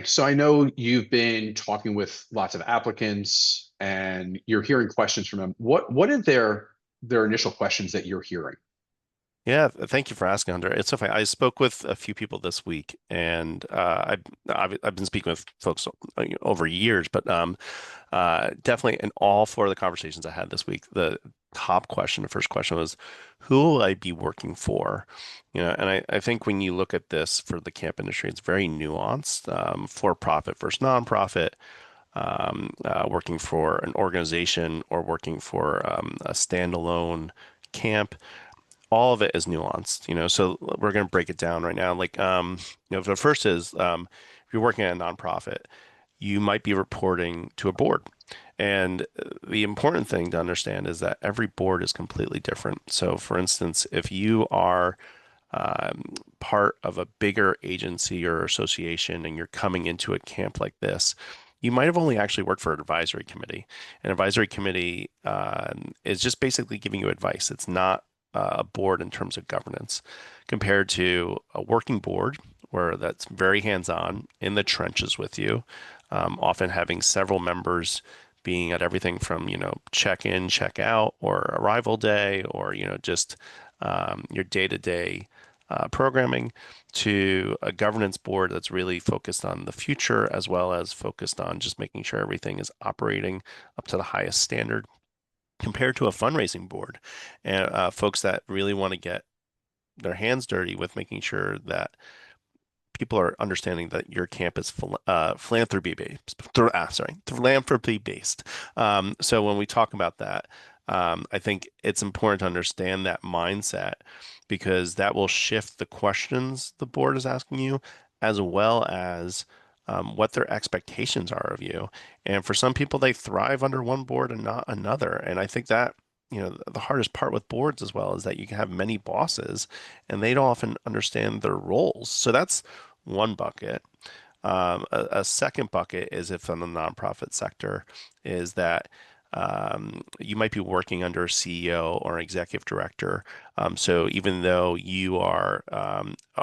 morning. So I know you've been talking with lots of applicants and you're hearing questions from them. What are their initial questions that you're hearing? Yeah, thank you for asking, Hunter. It's so funny. I spoke with a few people this week, and I've been speaking with folks over years, but definitely in all four of the conversations I had this week, the top question, the first question was, who will I be working for? And I think when you look at this for the camp industry, it's very nuanced, for profit versus nonprofit, working for an organization or working for a standalone camp. All of it is nuanced. So we're going to break it down right now. The first is, if you're working at a nonprofit, you might be reporting to a board. And the important thing to understand is that every board is completely different. So, for instance, if you are part of a bigger agency or association and you're coming into a camp like this, you might have only actually worked for an advisory committee. An advisory committee is just basically giving you advice. It's not a board in terms of governance compared to a working board where that's very hands-on in the trenches with you, often having several members being at everything from, check in, check out, or arrival day, or, just your day-to-day programming, to a governance board that's really focused on the future as well as focused on just making sure everything is operating up to the highest standard, compared to a fundraising board and folks that really want to get their hands dirty with making sure that people are understanding that your camp is philanthropy based. Philanthropy based. So when we talk about that, I think it's important to understand that mindset because that will shift the questions the board is asking you, as well as what their expectations are of you. And for some people, they thrive under one board and not another. And I think that, the hardest part with boards as well is that you can have many bosses and they don't often understand their roles. So that's one bucket. A second bucket is if in the nonprofit sector is that you might be working under a CEO or an executive director. So even though you are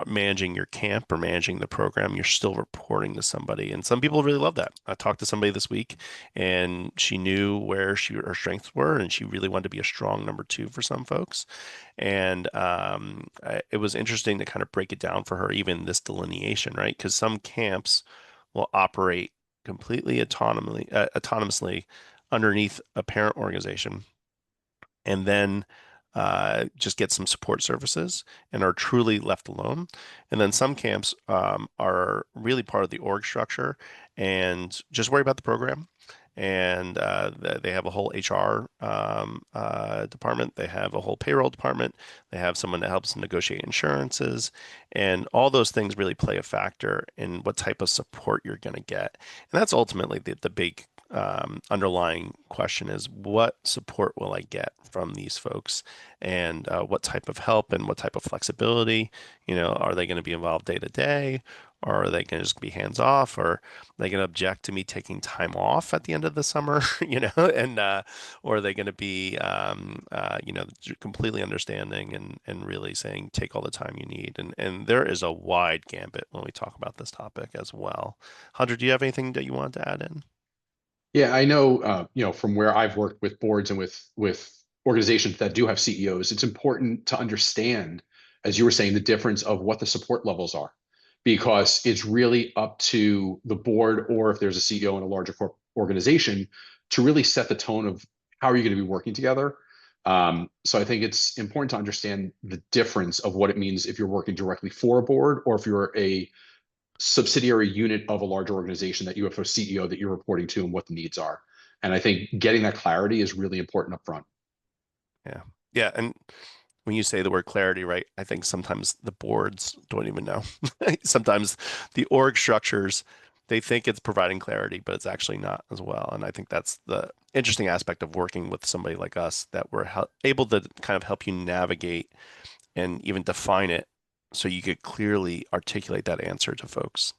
managing your camp or managing the program, you're still reporting to somebody. And some people really love that. I talked to somebody this week and she knew where her strengths were and she really wanted to be a strong number two for some folks. And it was interesting to kind of break it down for her, even this delineation, right? Because some camps will operate completely autonomously underneath a parent organization and then just get some support services and are truly left alone. And then some camps are really part of the org structure and just worry about the program. And they have a whole HR department. They have a whole payroll department. They have someone that helps negotiate insurances. And all those things really play a factor in what type of support you're going to get. And that's ultimately the big underlying question is what support will I get from these folks and what type of help and what type of flexibility, are they going to be involved day to day or are they going to just be hands off or are they going to object to me taking time off at the end of the summer, and or are they going to be, completely understanding and really saying take all the time you need. And there is a wide gambit when we talk about this topic as well. Hunter, do you have anything that you want to add in? Yeah, I know, from where I've worked with boards and with organizations that do have CEOs, it's important to understand, as you were saying, the difference of what the support levels are, because it's really up to the board or if there's a CEO in a larger organization to really set the tone of how are you going to be working together. So I think it's important to understand the difference of what it means if you're working directly for a board or if you're a subsidiary unit of a larger organization that you have a CEO that you're reporting to and what the needs are. And I think getting that clarity is really important up front. Yeah. Yeah. And when you say the word clarity, right, I think sometimes the boards don't even know. Sometimes the org structures, they think it's providing clarity, but it's actually not as well. And I think that's the interesting aspect of working with somebody like us that we're able to kind of help you navigate and even define it so you could clearly articulate that answer to folks.